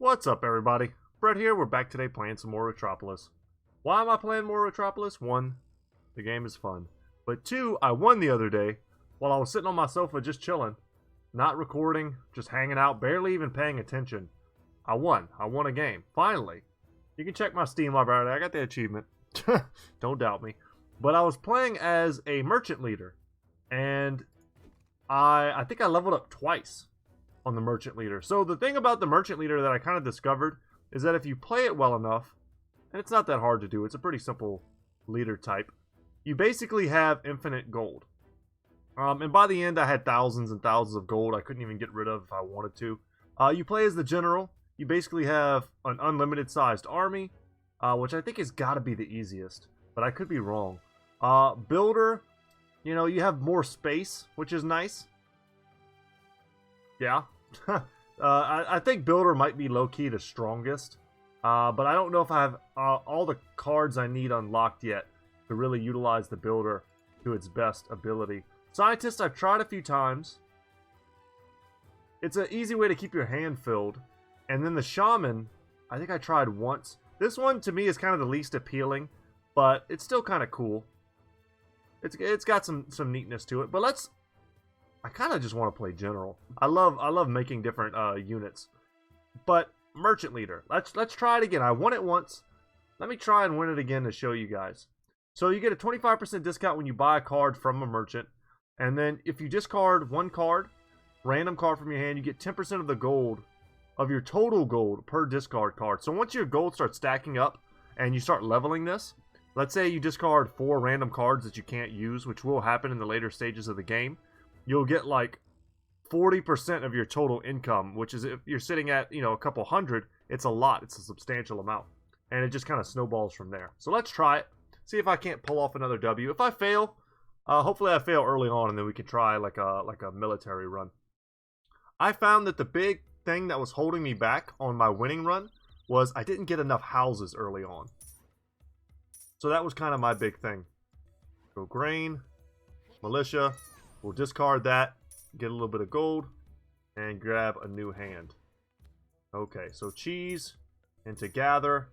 What's up, everybody? Brett here. We're back today playing some more Ratropolis. Why am I playing more Ratropolis? One, the game is fun. But two, I won the other day while I was sitting on my sofa just chilling. Not recording, just hanging out, barely even paying attention. I won. I won a game. Finally. You can check my Steam library. I got the achievement. Don't doubt me. But I was playing as a merchant leader. And I think I leveled up twice on the merchant leader. So the thing about the merchant leader that I kind of discovered is that if you play it well enough, and it's not that hard to do, it's a pretty simple leader type, you basically have infinite gold. And by the end I had thousands and thousands of gold I couldn't even get rid of if I wanted to. You play as the general. You basically have an unlimited sized army, which I think has got to be the easiest, but I could be wrong. Builder, you know, you have more space, which is nice. Yeah. I think Builder might be low-key the strongest. But I don't know if I have all the cards I need unlocked yet to really utilize the Builder to its best ability. Scientist, I've tried a few times. It's an easy way to keep your hand filled. And then the Shaman, I think I tried once. This one, to me, is kind of the least appealing, but it's still kind of cool. It's got some neatness to it. But I kind of just want to play general. I love making different units. But merchant leader. Let's try it again. I won it once. Let me try and win it again to show you guys. So you get a 25% discount when you buy a card from a merchant. And then if you discard one card, random card from your hand, you get 10% of the gold of your total gold per discard card. So once your gold starts stacking up and you start leveling this, let's say you discard 4 random cards that you can't use, which will happen in the later stages of the game. You'll get like 40% of your total income, which is, if you're sitting at, you know, a couple hundred, it's a lot. It's a substantial amount. And it just kind of snowballs from there. So let's try it. See if I can't pull off another W. If I fail, hopefully I fail early on and then we can try like a military run. I found that the big thing that was holding me back on my winning run was I didn't get enough houses early on. So that was kind of my big thing. Go grain, militia. We'll discard that, get a little bit of gold, and grab a new hand. Okay, so cheese, into gather,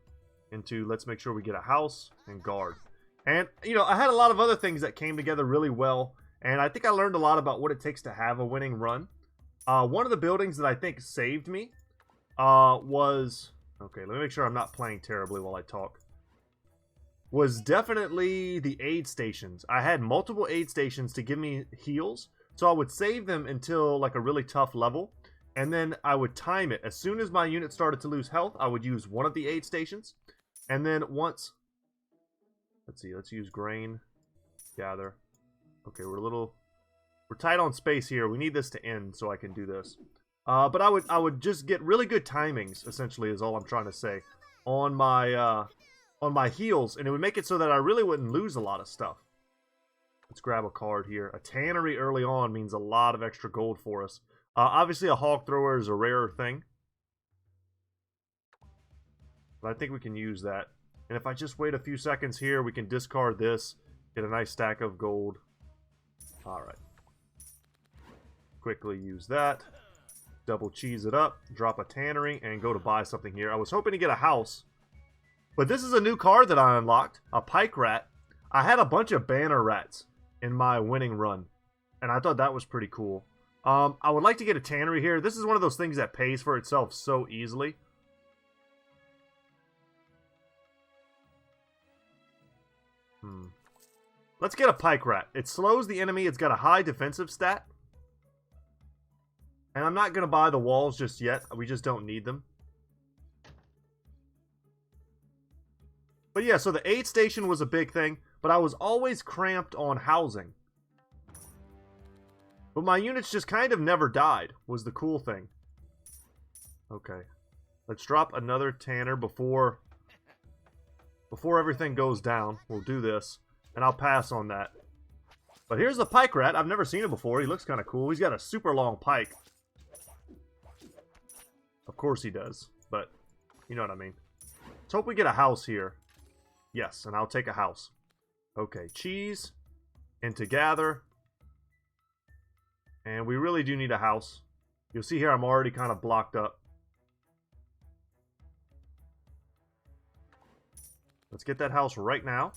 into let's make sure we get a house, and guard. And, you know, I had a lot of other things that came together really well, and I think I learned a lot about what it takes to have a winning run. One of the buildings that I think saved me was... Okay, let me make sure I'm not playing terribly while I talk. Was definitely the aid stations. I had multiple aid stations to give me heals, so I would save them until like a really tough level, and then I would time it. As soon as my unit started to lose health, I would use one of the aid stations, and then once... Let's see, let's use grain, gather. Okay, we're tight on space here. We need this to end so I can do this. But I would just get really good timings, essentially, is all I'm trying to say, on my heals, and it would make it so that I really wouldn't lose a lot of stuff. Let's grab a card here. A tannery early on means a lot of extra gold for us. Obviously, a hog thrower is a rarer thing, but I think we can use that. And if I just wait a few seconds here, we can discard this, get a nice stack of gold. Alright. Quickly use that. Double cheese it up, drop a tannery, and go to buy something here. I was hoping to get a house, but this is a new card that I unlocked, a pike rat. I had a bunch of banner rats in my winning run, and I thought that was pretty cool. I would like to get a tannery here. This is one of those things that pays for itself so easily. Let's get a pike rat. It slows the enemy. It's got a high defensive stat. And I'm not going to buy the walls just yet. We just don't need them. But yeah, so the aid station was a big thing, but I was always cramped on housing. But my units just kind of never died, was the cool thing. Okay. Let's drop another tanner before everything goes down. We'll do this, and I'll pass on that. But here's the pike rat. I've never seen him before. He looks kind of cool. He's got a super long pike. Of course he does, but you know what I mean. Let's hope we get a house here. Yes, and I'll take a house. Okay, cheese, into gather. And we really do need a house. You'll see here I'm already kind of blocked up. Let's get that house right now.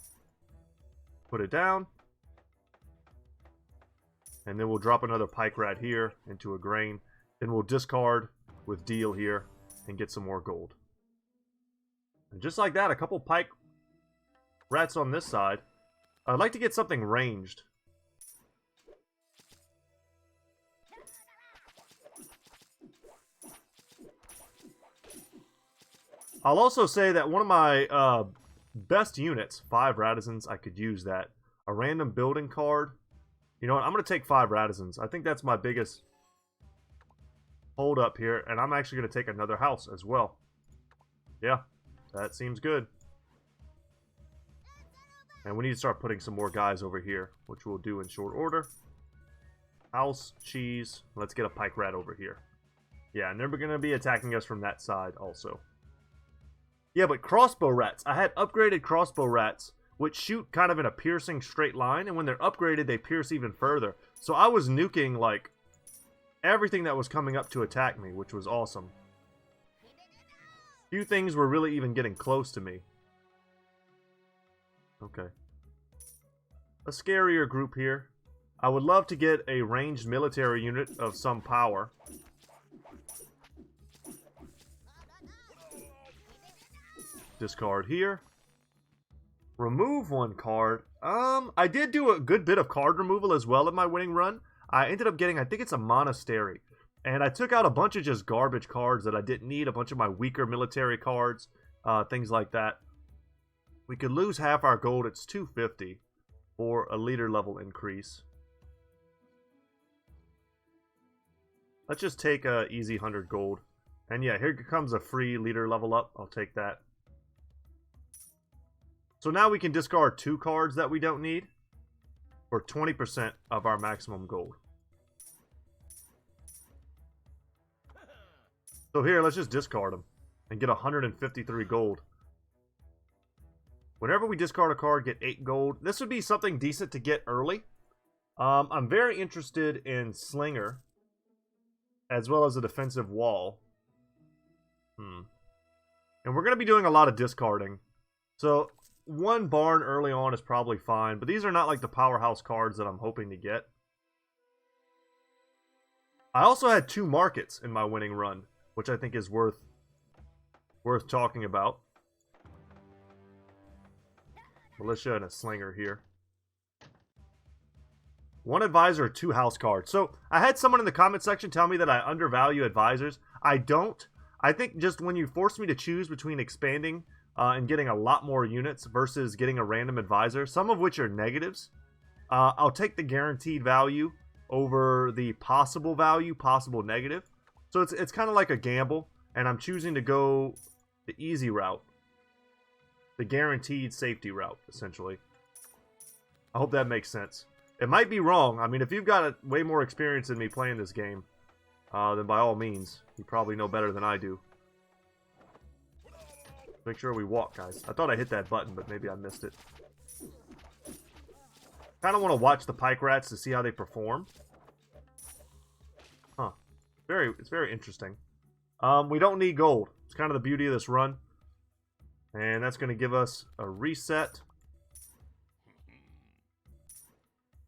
Put it down. And then we'll drop another pike rat here into a grain. Then we'll discard with deal here and get some more gold. And just like that, a couple pike rats on this side. I'd like to get something ranged. I'll also say that one of my best units, 5 Radissons, I could use that. A random building card. You know what? I'm going to take 5 Radissons. I think that's my biggest hold up here. And I'm actually going to take another house as well. Yeah, that seems good. And we need to start putting some more guys over here, which we'll do in short order. House, cheese. Let's get a pike rat over here. Yeah, and they're going to be attacking us from that side also. Yeah, but crossbow rats. I had upgraded crossbow rats, which shoot kind of in a piercing straight line, and when they're upgraded, they pierce even further. So I was nuking, like, everything that was coming up to attack me, which was awesome. Few things were really even getting close to me. Okay. A scarier group here. I would love to get a ranged military unit of some power. Discard here. Remove 1 card. I did do a good bit of card removal as well in my winning run. I ended up getting, I think it's a monastery. And I took out a bunch of just garbage cards that I didn't need. A bunch of my weaker military cards. Things like that. We could lose half our gold. It's 250 for a leader level increase. Let's just take a easy 100 gold. And yeah, here comes a free leader level up. I'll take that. So now we can discard 2 cards that we don't need for 20% of our maximum gold. So here, let's just discard them and get 153 gold. Whenever we discard a card, get 8 gold. This would be something decent to get early. I'm very interested in Slinger as well as a defensive wall. And we're going to be doing a lot of discarding. So 1 barn early on is probably fine, but these are not like the powerhouse cards that I'm hoping to get. I also had 2 markets in my winning run, which I think is worth talking about. Militia and a slinger here. 1 advisor, 2 house cards. So I had someone in the comment section tell me that I undervalue advisors. I don't. I think just when you force me to choose between expanding and getting a lot more units versus getting a random advisor, some of which are negatives, I'll take the guaranteed value over the possible value, possible negative. So it's kind of like a gamble, and I'm choosing to go the easy route. The guaranteed safety route, essentially. I hope that makes sense. It might be wrong. I mean, if you've got way more experience than me playing this game, then by all means, you probably know better than I do. Make sure we walk, guys. I thought I hit that button, but maybe I missed it. Kind of want to watch the pike rats to see how they perform. Huh. It's very interesting. We don't need gold. It's kind of the beauty of this run. And that's going to give us a reset.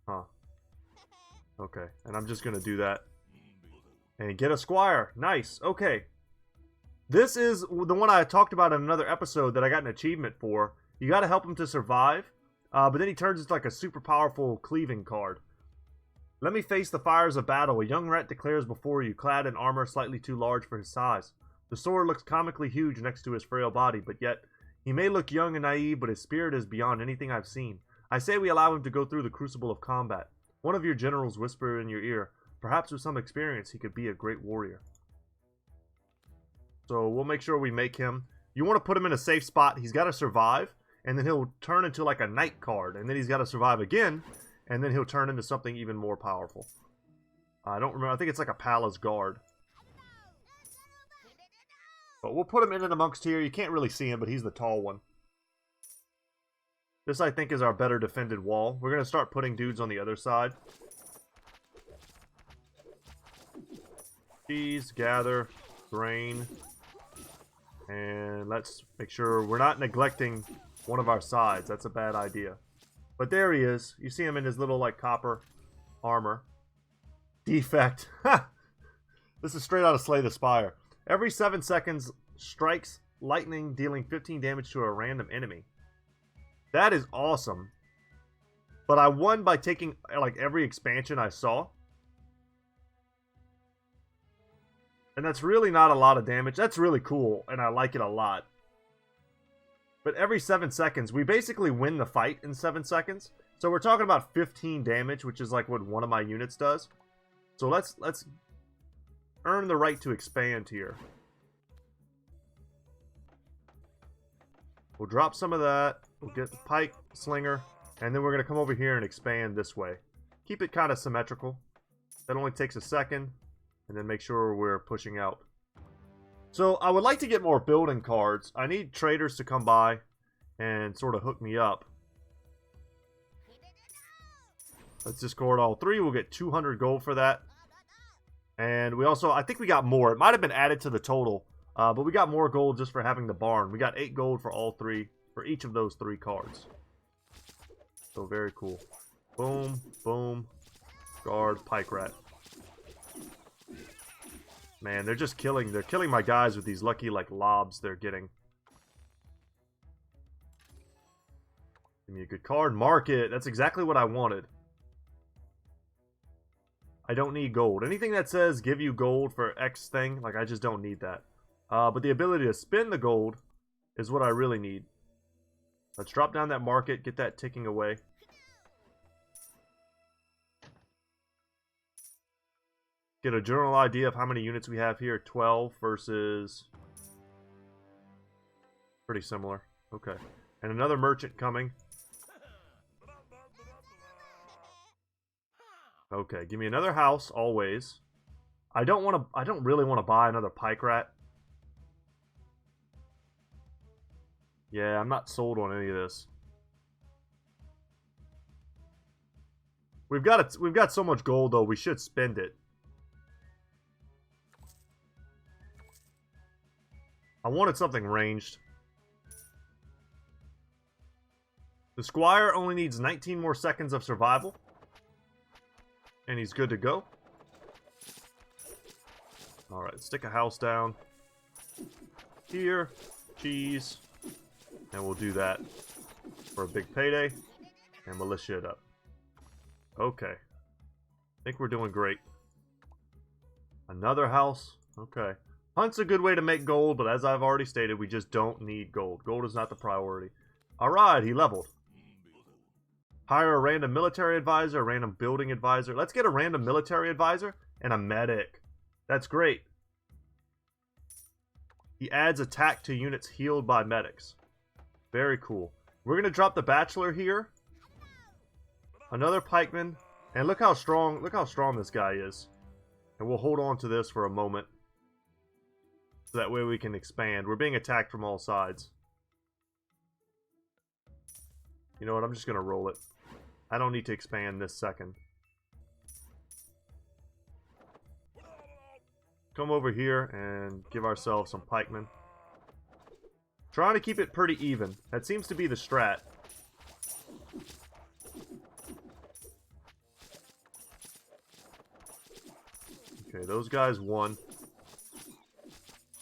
Huh. Okay. And I'm just going to do that. And get a squire. Nice. Okay. This is the one I talked about in another episode that I got an achievement for. You got to help him to survive. But then he turns into like a super powerful cleaving card. Let me face the fires of battle. A young rat declares before you, clad in armor slightly too large for his size. The sword looks comically huge next to his frail body, but yet he may look young and naive, but his spirit is beyond anything I've seen. I say we allow him to go through the crucible of combat. One of your generals whisper in your ear, perhaps with some experience he could be a great warrior. So we'll make sure we make him. You want to put him in a safe spot. He's got to survive, and then he'll turn into like a knight card, and then he's got to survive again, and then he'll turn into something even more powerful. I don't remember. I think it's like a palace guard. But we'll put him in and amongst here. You can't really see him, but he's the tall one. This, I think, is our better defended wall. We're going to start putting dudes on the other side. Cheese, gather, grain. And let's make sure we're not neglecting one of our sides. That's a bad idea. But there he is. You see him in his little, like, copper armor. Defect. This is straight out of Slay the Spire. Every 7 seconds, strikes lightning, dealing 15 damage to a random enemy. That is awesome. But I won by taking, like, every expansion I saw. And that's really not a lot of damage. That's really cool, and I like it a lot. But every 7 seconds, we basically win the fight in 7 seconds. So we're talking about 15 damage, which is like what one of my units does. So let's earn the right to expand here. We'll drop some of that. We'll get the pike, slinger, and then we're going to come over here and expand this way. Keep it kind of symmetrical. That only takes a second. And then make sure we're pushing out. So I would like to get more building cards. I need traders to come by and sort of hook me up. Let's discard all 3. We'll get 200 gold for that. And we also, I think we got more. It might have been added to the total. But we got more gold just for having the barn. We got 8 gold for all 3, for each of those 3 cards. So very cool. Boom, boom, guard, pike rat. Man, they're just killing. They're killing my guys with these lucky, like, lobs they're getting. Give me a good card. Market. That's exactly what I wanted. I don't need gold. Anything that says give you gold for X thing, like, I just don't need that. But the ability to spend the gold is what I really need. Let's drop down that market. Get that ticking away. Get a general idea of how many units we have here. 12 versus... pretty similar. Okay. And another merchant coming. Okay, give me another house, always. I don't really want to buy another pike rat. Yeah, I'm not sold on any of this. We've got so much gold though, we should spend it. I wanted something ranged. The Squire only needs 19 more seconds of survival. And he's good to go. Alright, stick a house down. Here. Cheese. And we'll do that for a big payday. And militia it up. Okay. I think we're doing great. Another house. Okay. Hunt's a good way to make gold, but as I've already stated, we just don't need gold. Gold is not the priority. Alright, he leveled. Hire a random military advisor, a random building advisor. Let's get a random military advisor and a medic. That's great. He adds attack to units healed by medics. Very cool. We're going to drop the bachelor here. Another pikeman. And look how strong this guy is. And we'll hold on to this for a moment. So that way we can expand. We're being attacked from all sides. You know what? I'm just going to roll it. I don't need to expand this second. Come over here and give ourselves some pikemen. Trying to keep it pretty even. That seems to be the strat. Okay, those guys won.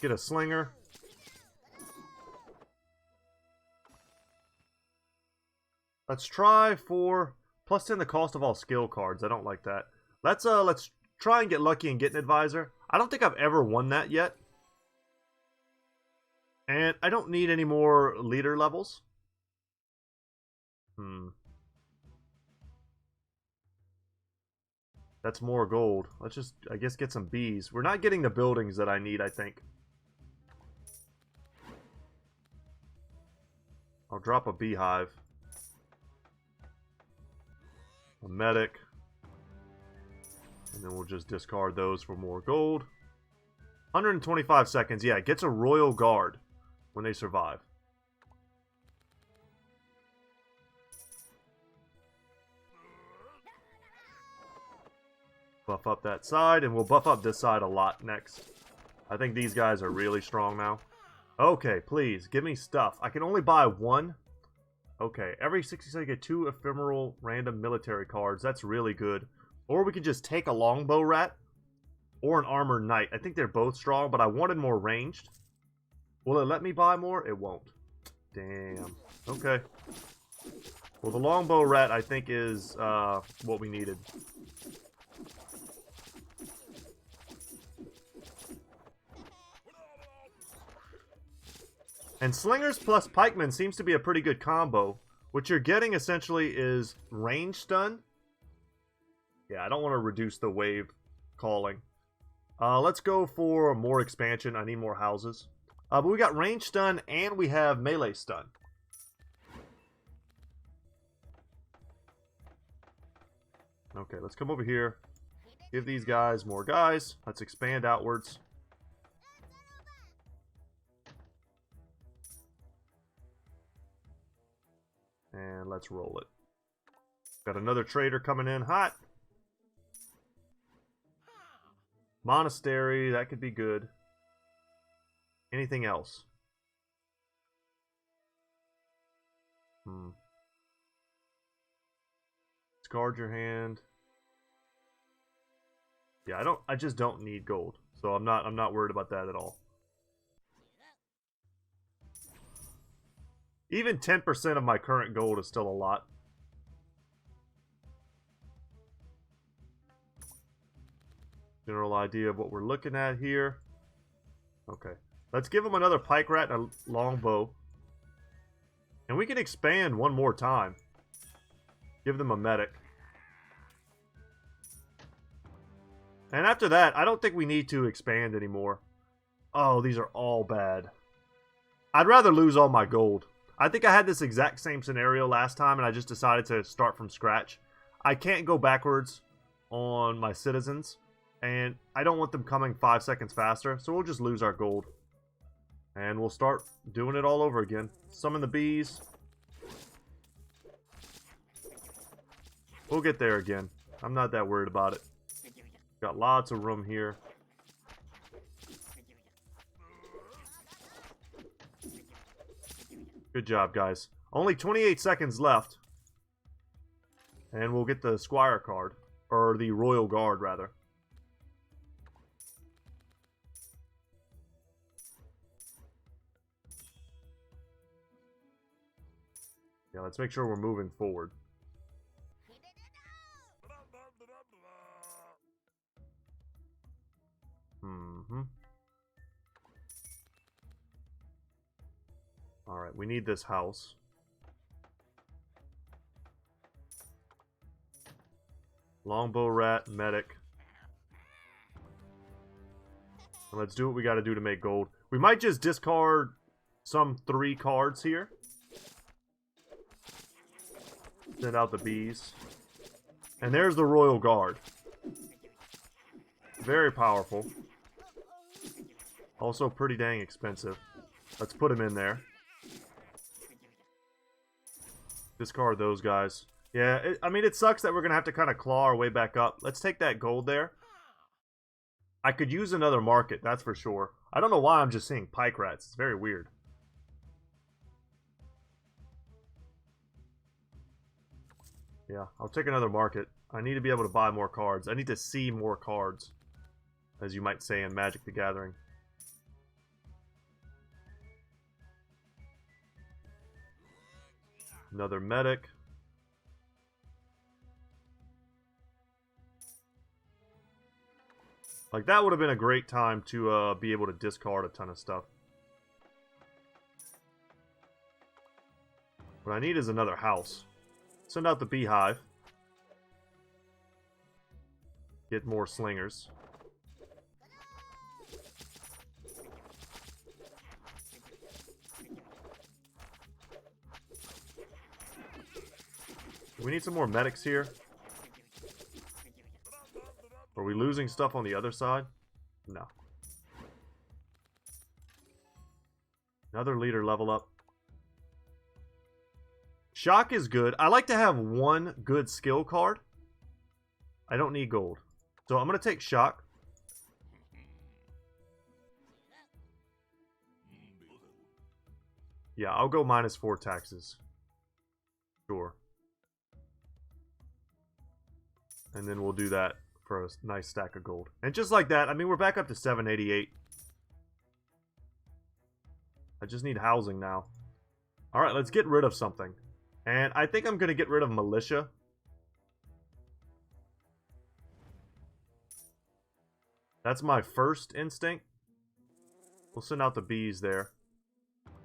Get a slinger. Let's try for plus 10 the cost of all skill cards. I don't like that. Let's try and get lucky and get an advisor. I don't think I've ever won that yet. And I don't need any more leader levels. That's more gold. Let's just, I guess, get some bees. We're not getting the buildings that I need, I think. I'll drop a beehive. A medic. And then we'll just discard those for more gold. 125 seconds. Yeah, it gets a royal guard when they survive. Buff up that side, and we'll buff up this side a lot next. I think these guys are really strong now. Okay, please, give me stuff. I can only buy one. Okay, every 60 seconds, get 2 ephemeral random military cards. That's really good. Or we could just take a longbow rat or an armored knight. I think they're both strong, but I wanted more ranged. Will it let me buy more? It won't. Damn. Okay. Well, the longbow rat, I think, is what we needed. And slingers plus pikemen seems to be a pretty good combo. What you're getting, essentially, is range stun. Yeah, I don't want to reduce the wave calling. Let's go for more expansion. I need more houses. But we got range stun, and we have melee stun. Okay, let's come over here. Give these guys more guys. Let's expand outwards. And let's roll it. Got another trader coming in hot. Monastery, that could be good. Anything else? Discard your hand. Yeah, I just don't need gold. So I'm not worried about that at all. Even 10% of my current gold is still a lot. General idea of what we're looking at here. Okay. Let's give him another pike rat and a longbow. And we can expand one more time. Give them a medic. And after that, I don't think we need to expand anymore. Oh, these are all bad. I'd rather lose all my gold. I think I had this exact same scenario last time, and I just decided to start from scratch. I can't go backwards on my citizens, and I don't want them coming 5 seconds faster, so we'll just lose our gold. And we'll start doing it all over again. Summon the bees. We'll get there again. I'm not that worried about it. Got lots of room here. Good job, guys. Only 28 seconds left. And we'll get the Squire card. Or the Royal Guard, rather. Yeah, let's make sure we're moving forward. Alright, we need this house. Longbow rat, medic. And let's do what we gotta do to make gold. We might just discard some 3 cards here. Send out the bees. And there's the Royal Guard. Very powerful. Also pretty dang expensive. Let's put him in there. Discard those guys. Yeah, I mean, it sucks that we're going to have to kind of claw our way back up. Let's take that gold there. I could use another market, that's for sure. I don't know why I'm just seeing pike rats. It's very weird. Yeah, I'll take another market. I need to be able to buy more cards. I need to see more cards, as you might say in Magic the Gathering. Another medic. Like, that would have been a great time to be able to discard a ton of stuff. What I need is another house. Send out the beehive. Get more slingers. We need some more medics here. Are we losing stuff on the other side? No. Another leader level up. Shock is good. I like to have one good skill card. I don't need gold. So I'm going to take Shock. Yeah, I'll go -4 taxes. And then we'll do that for a nice stack of gold. And just like that, I mean, we're back up to 788. I just need housing now. Alright, let's get rid of something. And I think I'm going to get rid of militia. That's my first instinct. We'll send out the bees there.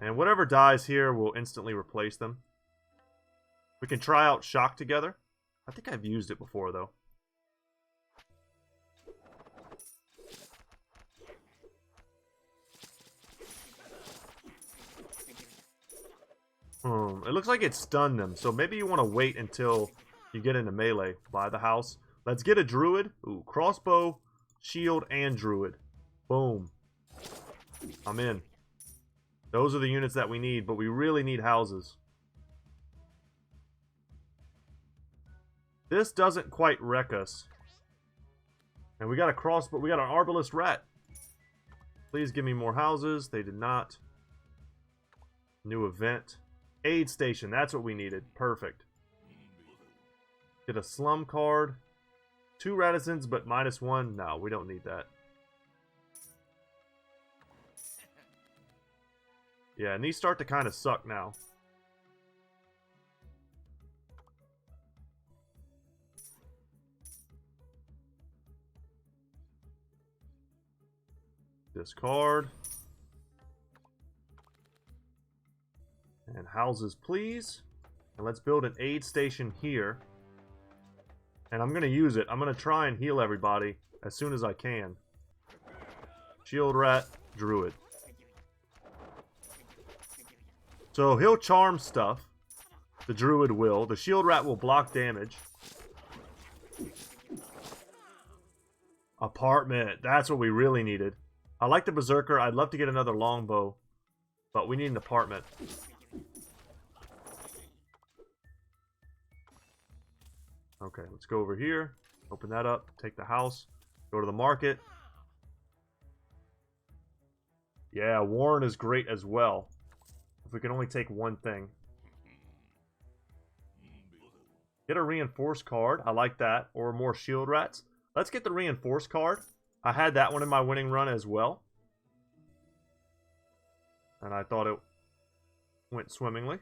And whatever dies here, we'll instantly replace them. We can try out shock together. I think I've used it before, though. It looks like it stunned them, so maybe you want to wait until you get into melee by the house. Let's get a druid. Ooh, crossbow, shield, and druid. Boom. I'm in. Those are the units that we need, but we really need houses. This doesn't quite wreck us. And we got a crossbow. We got an arbalist rat. Please give me more houses. They did not. New event. Aid station. That's what we needed. Perfect. Get a slum card. 2 reticence, but -1. No, we don't need that. Yeah, and these start to kind of suck now. Discard. And houses, please. And let's build an aid station here. And I'm going to use it. I'm going to try and heal everybody as soon as I can. Shield rat, druid. So he'll charm stuff. The druid will. The shield rat will block damage. Apartment. That's what we really needed. I like the berserker. I'd love to get another longbow. But we need an apartment. Okay, let's go over here. Open that up. Take the house. Go to the market. Yeah, Warren is great as well. If we can only take one thing. Get a reinforced card. I like that. Or more shield rats. Let's get the reinforced card. I had that one in my winning run as well. And I thought it went swimmingly.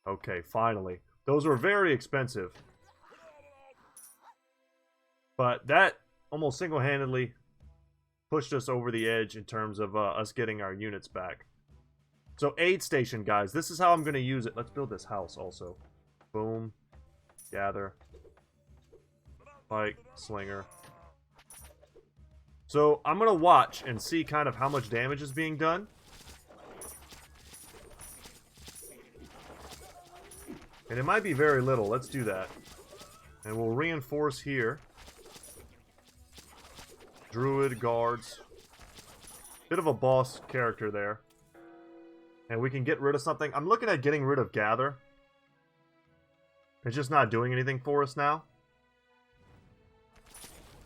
Okay, finally. Those were very expensive. But that almost single-handedly pushed us over the edge in terms of us getting our units back. So, aid station, guys. This is how I'm going to use it. Let's build this house also. Boom. Gather. Pike. Slinger. So, I'm going to watch and see kind of how much damage is being done. And it might be very little. Let's do that. And we'll reinforce here. Druid, guards. Bit of a boss character there. And we can get rid of something. I'm looking at getting rid of Gather. It's just not doing anything for us now.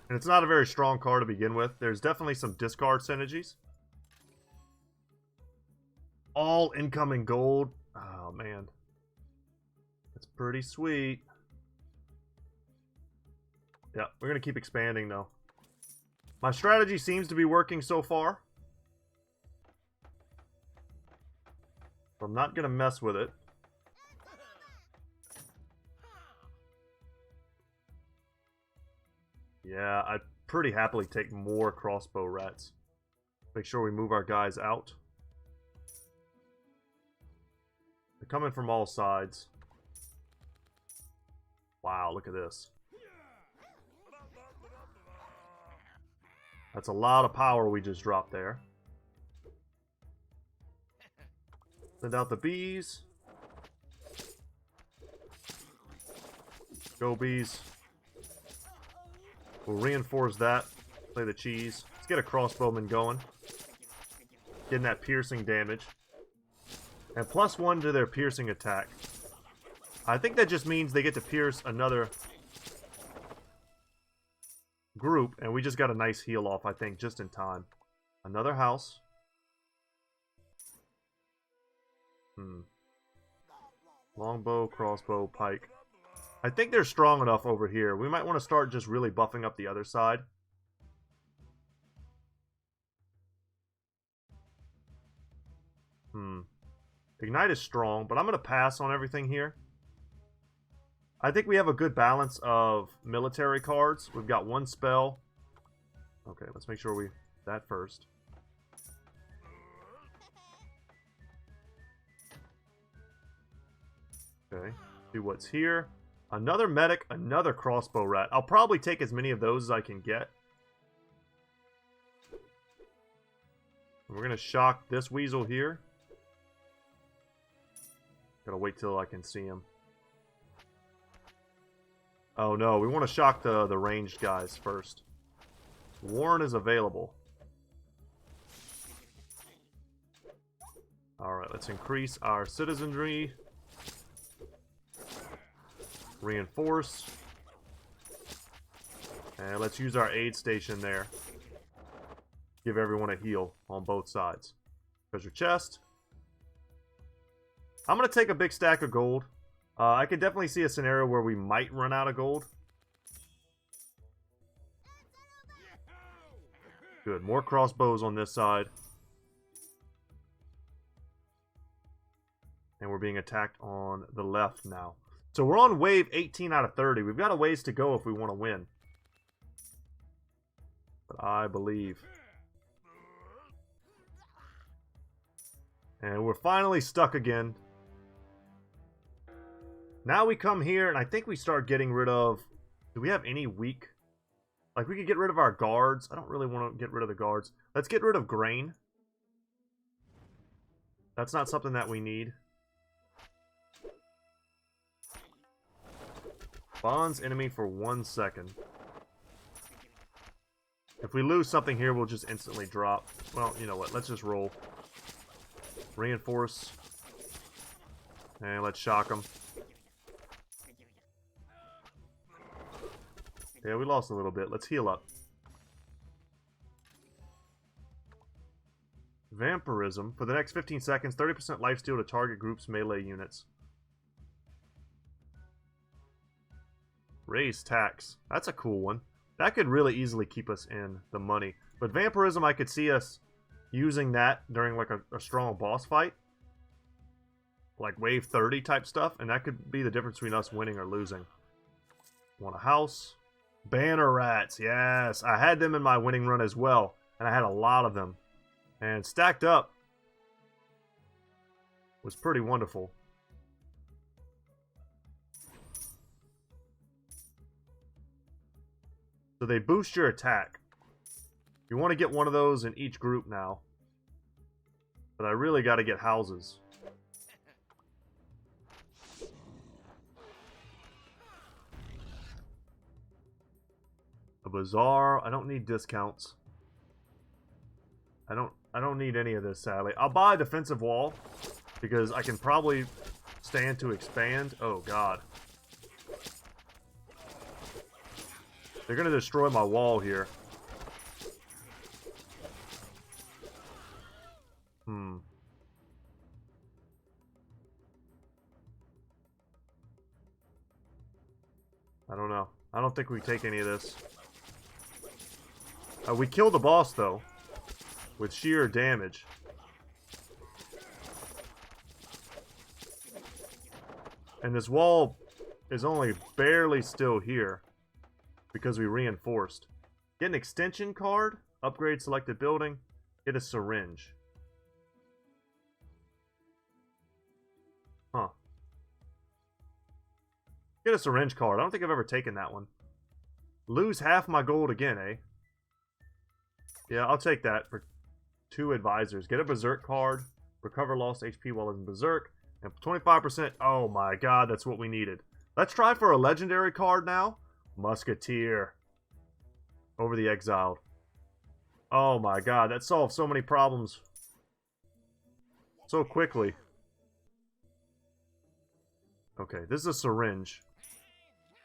And it's not a very strong card to begin with. There's definitely some discard synergies. All incoming gold. Oh, man. That's pretty sweet. Yeah, we're going to keep expanding, though. My strategy seems to be working so far. So I'm not going to mess with it. Yeah, I'd pretty happily take more crossbow rats. Make sure we move our guys out. They're coming from all sides. Wow, look at this. That's a lot of power we just dropped there. Send out the bees. Go bees. We'll reinforce that. Play the cheese. Let's get a crossbowman going. Getting that piercing damage. And +1 to their piercing attack. I think that just means they get to pierce another group, and we just got a nice heal off, I think, just in time. Another house. Longbow, crossbow, pike. I think they're strong enough over here. We might want to start just really buffing up the other side. Ignite is strong, but I'm going to pass on everything here. I think we have a good balance of military cards. We've got one spell. Okay, let's make sure we... that first. Okay, see what's here. Another medic, another crossbow rat. I'll probably take as many of those as I can get. We're going to shock this weasel here. Gotta wait till I can see him. Oh no, we want to shock the ranged guys first. Warren is available. Alright, let's increase our citizenry. Reinforce. And let's use our aid station there. Give everyone a heal on both sides. Treasure chest. I'm going to take a big stack of gold. I could definitely see a scenario where we might run out of gold. Good. More crossbows on this side. And we're being attacked on the left now. So we're on wave 18 out of 30. We've got a ways to go if we want to win. But I believe. And we're finally stuck again. Now we come here, and I think we start getting rid of... Do we have any weak? Like, we could get rid of our guards. I don't really want to get rid of the guards. Let's get rid of grain. That's not something that we need. Bonds enemy for 1 second. If we lose something here, we'll just instantly drop. Well, you know what? Let's just roll. Reinforce. And let's shock them. Yeah, we lost a little bit. Let's heal up. Vampirism. For the next 15 seconds, 30% lifesteal to target groups melee units. Raise tax. That's a cool one. That could really easily keep us in the money. But Vampirism, I could see us using that during like a strong boss fight. Like wave 30 type stuff. And that could be the difference between us winning or losing. Want a house. Banner rats. Yes. I had them in my winning run as well. And I had a lot of them. And stacked up was pretty wonderful. So they boost your attack. You want to get one of those in each group now. But I really got to get houses. A bazaar. I don't need discounts. I don't need any of this, sadly. I'll buy a defensive wall because I can probably stand to expand. Oh god. They're going to destroy my wall here. I don't know. I don't think we take any of this. We killed the boss, though. With sheer damage. And this wall is only barely still here. Because we reinforced. Get an extension card. Upgrade selected building. Get a syringe. Huh. Get a syringe card. I don't think I've ever taken that one. Lose half my gold again, eh? Yeah, I'll take that for 2 advisors. Get a berserk card. Recover lost HP while in berserk. And 25%. Oh my god, that's what we needed. Let's try for a legendary card now. Musketeer. Over the exiled. Oh my god, that solved so many problems. So quickly. Okay, this is a syringe.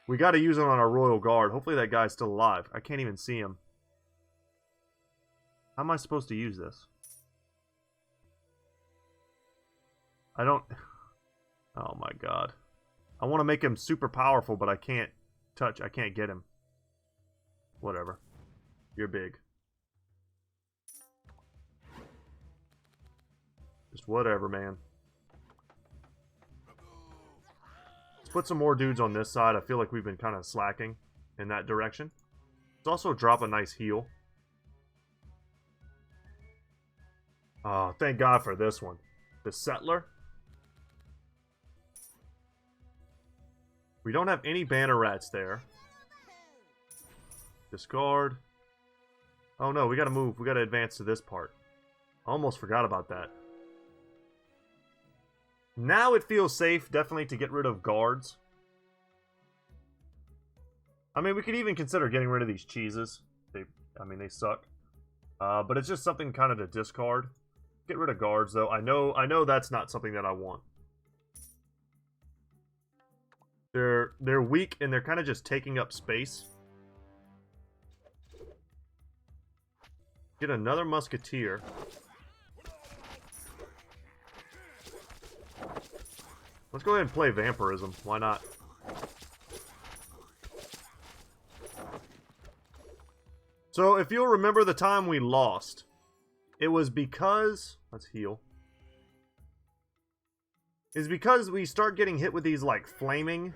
We gotta use it on our royal guard. Hopefully that guy's still alive. I can't even see him. How am I supposed to use this? I don't... Oh my god. I want to make him super powerful, but I can't get him. Whatever. You're big. Just whatever, man. Let's put some more dudes on this side. I feel like we've been kind of slacking in that direction. Let's also drop a nice heal. Oh, thank God for this one. The Settler. We don't have any banner rats there. Discard. Oh no, we gotta move. We gotta advance to this part. Almost forgot about that. Now it feels safe, definitely, to get rid of guards. I mean, we could even consider getting rid of these cheeses. They suck. But it's just something kind of to discard. Get rid of guards, though. I know that's not something that I want. They're weak, and they're kind of just taking up space. Get another musketeer. Let's go ahead and play vampirism. Why not? So, if you'll remember the time we lost, it was because... Let's heal. It's because we start getting hit with these, like, flaming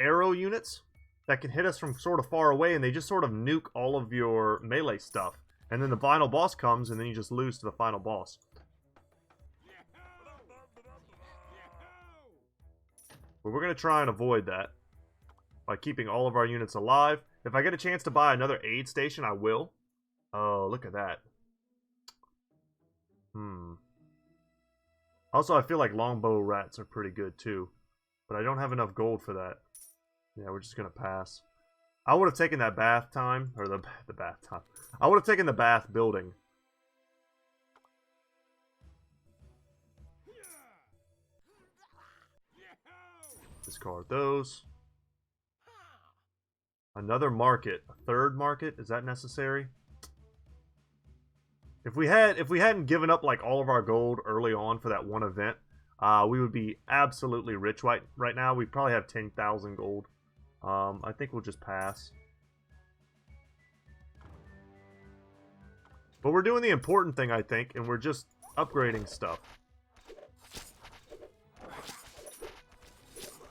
arrow units that can hit us from sort of far away, and they just sort of nuke all of your melee stuff. And then the final boss comes, and then you just lose to the final boss. But we're going to try and avoid that by keeping all of our units alive. If I get a chance to buy another aid station, I will. Oh, look at that. Also, I feel like longbow rats are pretty good, too. But I don't have enough gold for that. Yeah, we're just going to pass. I would have taken that bath time. Or the bath time. I would have taken the bath building. Discard those. Another market. A third market? Is that necessary? If we hadn't given up like all of our gold early on for that one event, we would be absolutely rich right now. We probably have 10,000 gold. I think we'll just pass. But we're doing the important thing, I think, and we're just upgrading stuff.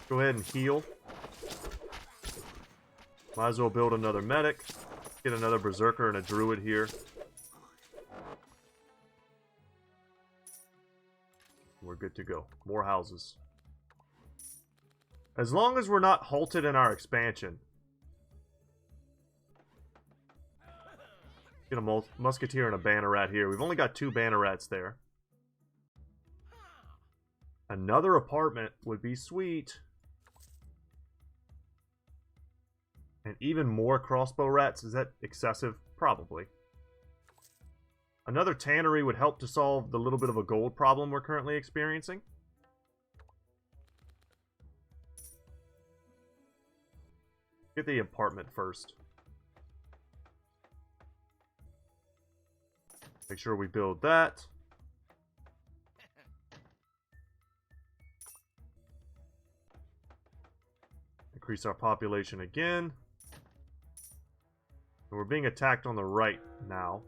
Go ahead and heal. Might as well build another medic. Get another berserker and a druid here. We're good to go. More houses. As long as we're not halted in our expansion. Get a musketeer and a banner rat here. We've only got 2 banner rats there. Another apartment would be sweet. And even more crossbow rats. Is that excessive? Probably. Another tannery would help to solve the little bit of a gold problem we're currently experiencing. Get the apartment first. Make sure we build that. Increase our population again. And we're being attacked on the right now.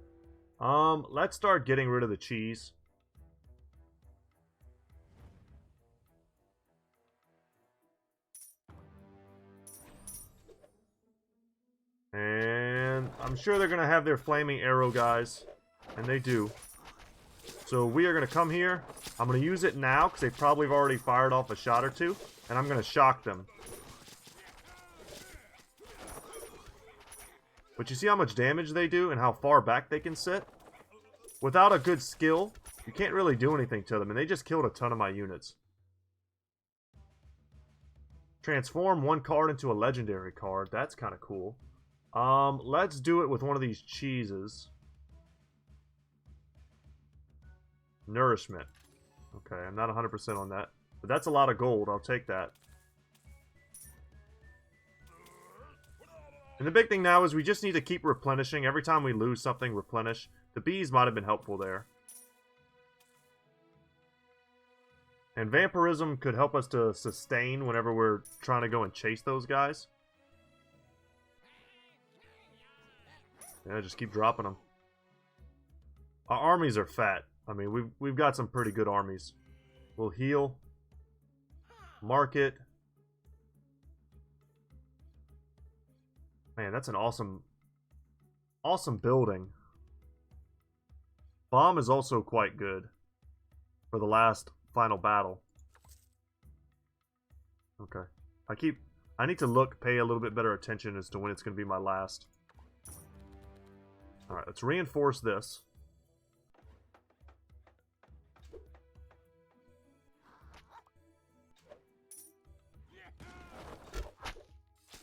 Let's start getting rid of the cheese. And I'm sure they're going to have their flaming arrow guys. And they do. So we are going to come here. I'm going to use it now because they probably have already fired off a shot or two. And I'm going to shock them. But you see how much damage they do and how far back they can sit? Without a good skill, you can't really do anything to them. And they just killed a ton of my units. Transform one card into a legendary card. That's kind of cool. Let's do it with one of these cheeses. Nourishment. Okay, I'm not 100% on that. But that's a lot of gold. I'll take that. And the big thing now is we just need to keep replenishing. Every time we lose something, replenish. The bees might have been helpful there. And vampirism could help us to sustain whenever we're trying to go and chase those guys. Yeah, just keep dropping them. Our armies are fat. I mean, we've got some pretty good armies. We'll heal. Market. Man, that's an awesome building. Bomb is also quite good for the last final battle. Okay. I need to pay a little bit better attention as to when it's going to be my last. Alright, let's reinforce this.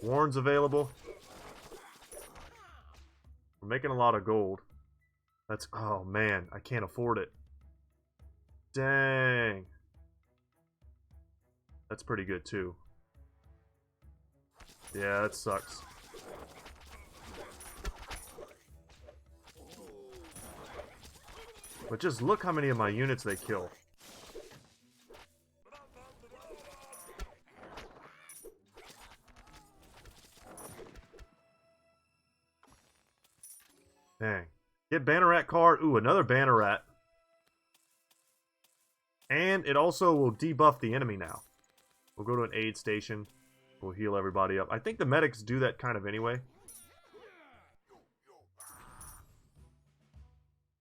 Warren's available. We're making a lot of gold. That's... Oh, man. I can't afford it. Dang. That's pretty good, too. Yeah, that sucks. But just look how many of my units they kill. Dang. Get Banneret card. Ooh, another Banneret. And it also will debuff the enemy now. We'll go to an aid station. We'll heal everybody up. I think the medics do that kind of anyway.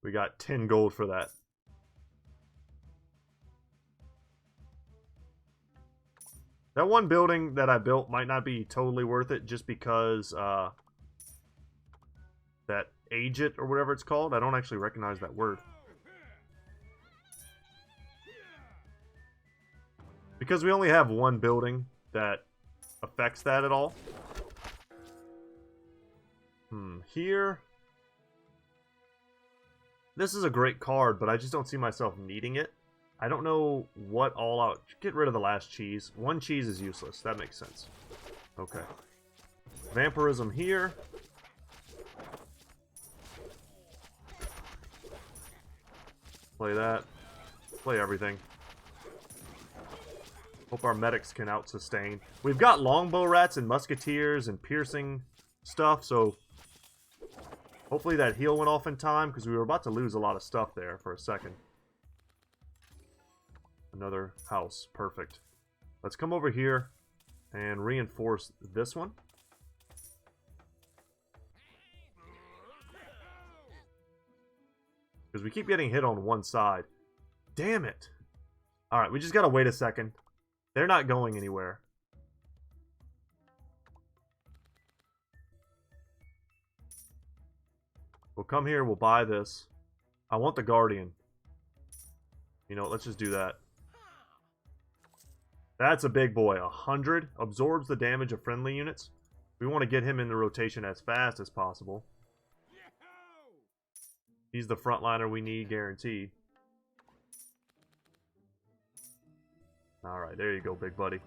We got 10 gold for that. That one building that I built might not be totally worth it just because that agent or whatever it's called. I don't actually recognize that word. Because we only have one building that affects that at all. Here. This is a great card, but I just don't see myself needing it. I don't know what all out... Get rid of the last cheese. One cheese is useless. That makes sense. Okay. Vampirism here. Play that. Play everything. Hope our medics can out-sustain. We've got longbow rats and musketeers and piercing stuff, so... Hopefully that heal went off in time, because we were about to lose a lot of stuff there for a second. Another house. Perfect. Let's come over here and reinforce this one. Because we keep getting hit on one side. Damn it. Alright, we just gotta wait a second. They're not going anywhere. We'll come here, we'll buy this. I want the Guardian. You know, let's just do that. That's a big boy. 100 absorbs the damage of friendly units. We want to get him in the rotation as fast as possible. He's the frontliner we need, guaranteed. Alright, there you go, big buddy.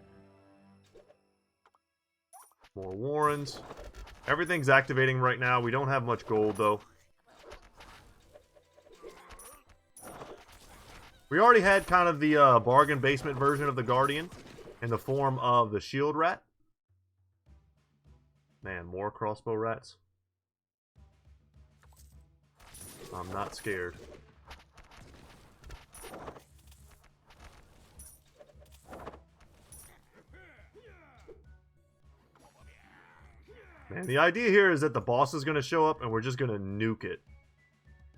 More Warrens. Everything's activating right now. We don't have much gold, though. We already had kind of the bargain basement version of the Guardian in the form of the Shield Rat. Man, more crossbow rats. I'm not scared. Man, the idea here is that the boss is going to show up and we're just going to nuke it.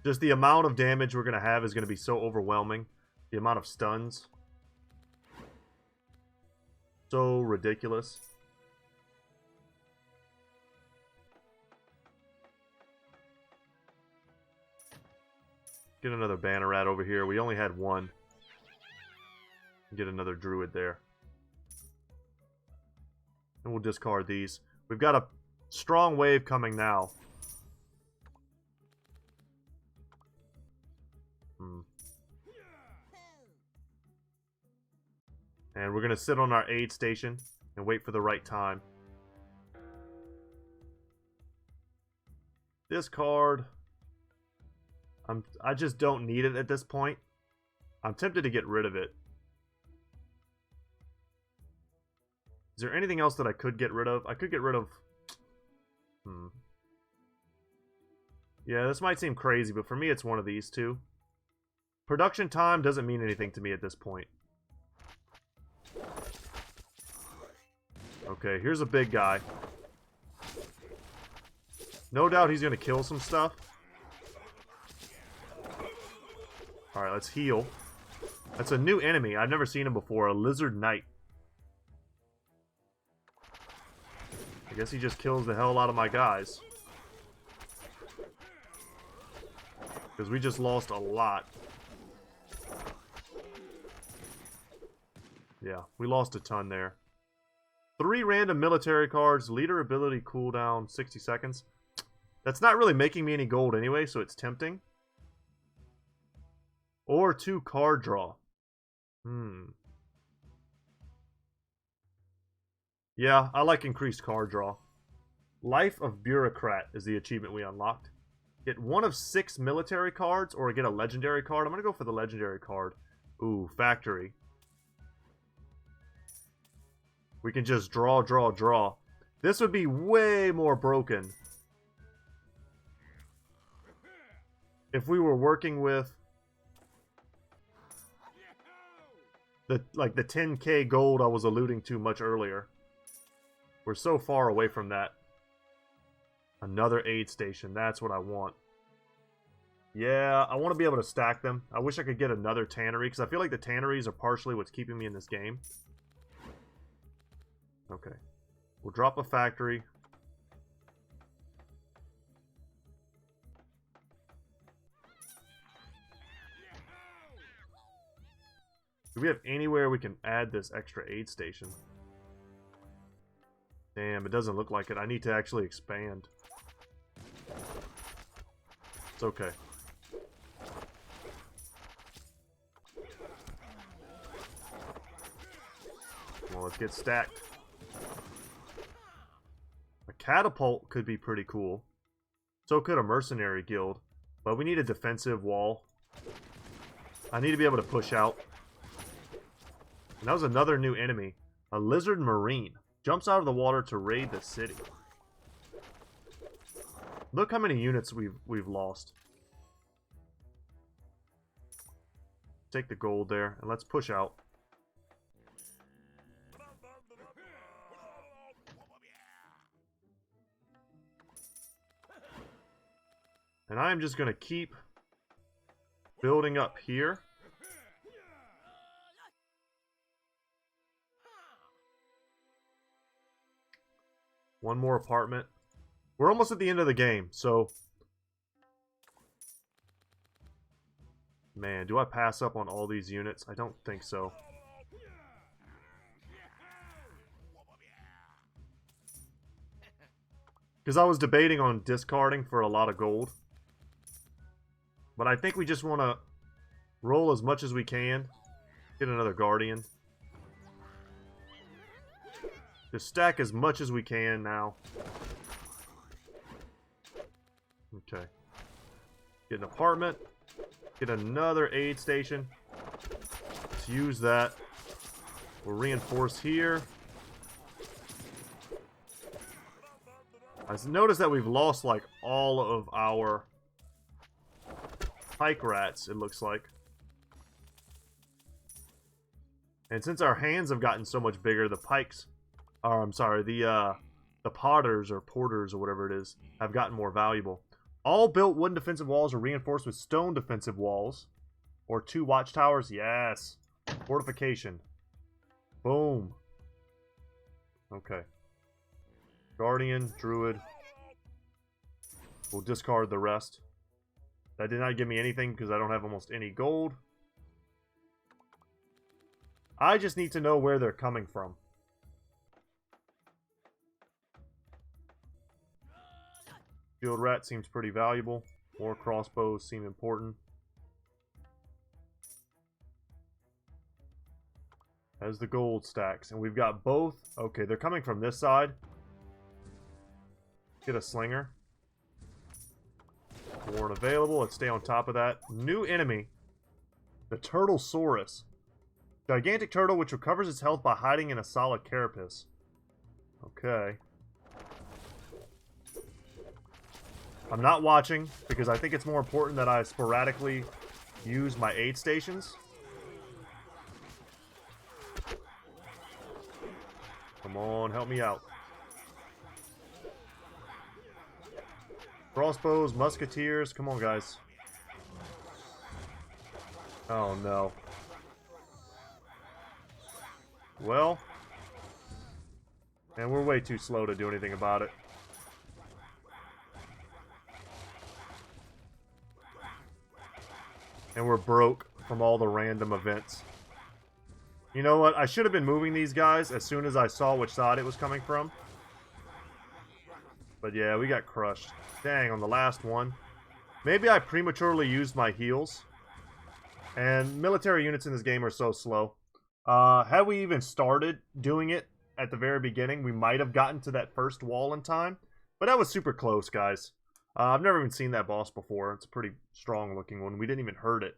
Just the amount of damage we're going to have is going to be so overwhelming. The amount of stuns. So ridiculous. Get another Banneret over here. We only had one. Get another Druid there. And we'll discard these. We've got a strong wave coming now. And we're going to sit on our aid station and wait for the right time. This card, I just don't need it at this point. I'm tempted to get rid of it. Is there anything else that I could get rid of? I could get rid of... Yeah, this might seem crazy, but for me it's one of these two. Production time doesn't mean anything to me at this point. Okay, here's a big guy. No doubt he's going to kill some stuff. Alright, let's heal. That's a new enemy. I've never seen him before. A lizard knight. I guess he just kills the hell out of my guys. Because we just lost a lot. Yeah, we lost a ton there. 3 random military cards. Leader ability cooldown 60 seconds. That's not really making me any gold anyway, so it's tempting. Or 2 card draw. Yeah, I like increased card draw. Life of Bureaucrat is the achievement we unlocked. Get 1 of 6 military cards or get a legendary card. I'm going to go for the legendary card. Ooh, factory. We can just draw, draw, draw. This would be way more broken if we were working with the 10k gold I was alluding to much earlier. We're so far away from that. Another aid station. That's what I want. Yeah, I want to be able to stack them. I wish I could get another tannery, because I feel like the tanneries are partially what's keeping me in this game. Okay. We'll drop a factory. Do we have anywhere we can add this extra aid station? Damn, it doesn't look like it. I need to actually expand. It's okay. Well, let's get stacked. A catapult could be pretty cool. So could a mercenary guild. But we need a defensive wall. I need to be able to push out. And that was another new enemy. A lizard marine. Jumps out of the water to raid the city. Look how many units we've lost. Take the gold there, and let's push out. And I'm just going to keep building up here. One more apartment. We're almost at the end of the game, so... Man, do I pass up on all these units? I don't think so. Because I was debating on discarding for a lot of gold. But I think we just want to roll as much as we can. Get another guardian. Just stack as much as we can now. Okay. Get an apartment. Get another aid station. Let's use that. We'll reinforce here. I noticed that we've lost like all of our pike rats, it looks like. And since our hands have gotten so much bigger, the pikes... I'm sorry, the potters or porters or whatever it is have gotten more valuable. All built wooden defensive walls are reinforced with stone defensive walls. Or 2 watchtowers. Yes. Fortification. Boom. Okay. Guardian, Druid. We'll discard the rest. That did not give me anything because I don't have almost any gold. I just need to know where they're coming from. Field rat seems pretty valuable. More crossbows seem important. As the gold stacks. And we've got both. Okay, they're coming from this side. Get a slinger. Warrant available. Let's stay on top of that. New enemy. The Turtlesaurus. Gigantic turtle which recovers its health by hiding in a solid carapace. Okay. I'm not watching because I think it's more important that I sporadically use my aid stations. Come on, help me out. Crossbows, musketeers, come on, guys. Oh, no. Well. And we're way too slow to do anything about it. And we're broke from all the random events. You know what? I should have been moving these guys as soon as I saw which side it was coming from. But yeah, we got crushed. Dang, on the last one. Maybe I prematurely used my heals. And military units in this game are so slow. Had we even started doing it at the very beginning, we might have gotten to that first wall in time. But that was super close, guys. I've never even seen that boss before. It's a pretty strong looking one. We didn't even hurt it.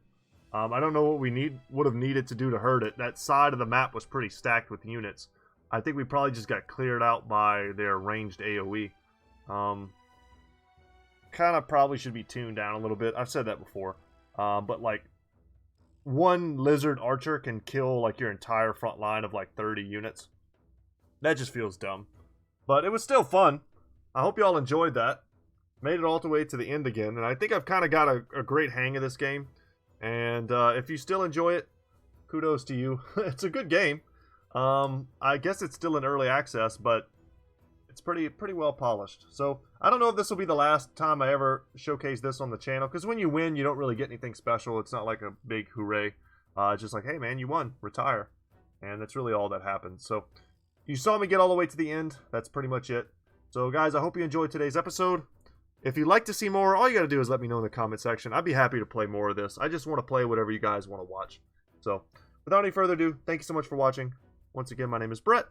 I don't know what we would have needed to do to hurt it. That side of the map was pretty stacked with units. I think we probably just got cleared out by their ranged AoE. Kind of probably should be tuned down a little bit. I've said that before. But like, one lizard archer can kill like your entire front line of like 30 units. That just feels dumb. But it was still fun. I hope y'all enjoyed that. Made it all the way to the end again. And I think I've kind of got a great hang of this game. And if you still enjoy it, kudos to you. It's a good game. I guess it's still in early access, but it's pretty well polished. So I don't know if this will be the last time I ever showcase this on the channel, because when you win, you don't really get anything special. It's not like a big hooray. It's just like, hey man, you won, retire. And that's really all that happens. So you saw me get all the way to the end. That's pretty much it. So guys, I hope you enjoyed today's episode. If you'd like to see more, all you gotta do is let me know in the comment section. I'd be happy to play more of this. I just want to play whatever you guys want to watch. So without any further ado, thank you so much for watching. Once again, my name is Brett.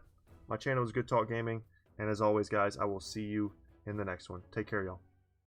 My channel is Goodtalk Gaming. And as always, guys, I will see you in the next one. Take care, y'all.